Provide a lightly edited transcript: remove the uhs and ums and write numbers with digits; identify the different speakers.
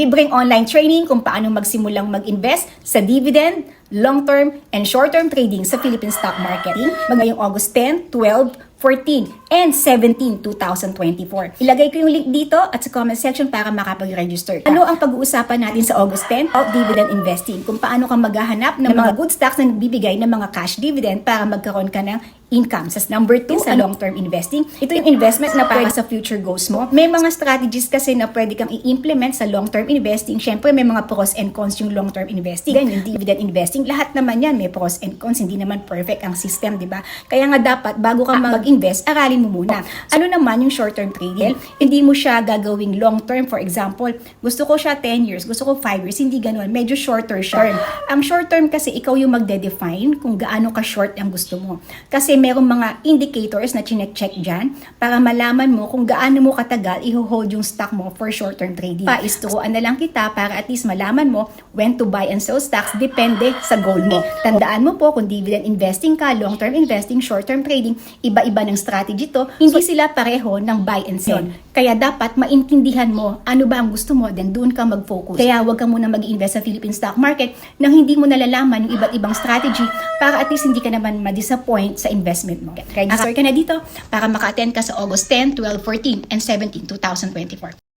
Speaker 1: Libreng online training kung paano magsimulang mag-invest sa dividend, long-term, and short-term trading sa Philippine stock market. Ngayong August 10, 12, 14, and 17, 2024. Ilagay ko yung link dito at sa comment section para makapag-register ka. Ano ang pag-uusapan natin sa August 10? About dividend investing. Kung paano ka maghahanap ng mga good stocks na nagbibigay ng mga cash dividend para magkaroon ka ng income. Sa number 2, sa long-term investing. Ito yung investment na para sa future goals mo. May mga strategies kasi na pwede kang i-implement sa long-term investing. Siyempre, may mga pros and cons yung long-term investing. Then, yung dividend investing, lahat naman yan may pros and cons. Hindi naman perfect ang system, di ba? Kaya nga dapat, bago ka mag-invest, aralin mo muna. Ano naman yung short-term trading? Hindi mo siya gagawing long-term. For example, gusto ko siya 10 years, gusto ko 5 years. Hindi ganun. Medyo shorter siya. Ang short-term kasi, ikaw yung magde-define kung gaano ka-short ang gusto mo. Kasi merong mga indicators na chinek-check dyan para malaman mo kung gaano mo katagal i-hold yung stock mo for short-term trading. Paisturuan na lang kita para at least malaman mo when to buy and sell stocks depende sa goal mo. Tandaan mo po kung dividend investing ka, long-term investing, short-term trading, iba-iba ng strategy to. Hindi sila pareho ng buy and sell. Kaya dapat maintindihan mo ano ba ang gusto mo, then doon ka mag-focus. Kaya huwag ka muna mag-invest sa Philippine stock market nang hindi mo nalalaman yung iba't ibang strategy para at least hindi ka naman ma-disappoint sa investment mo. Register ka na dito para maka-attend ka sa August 10, 12, 14, and 17, 2024.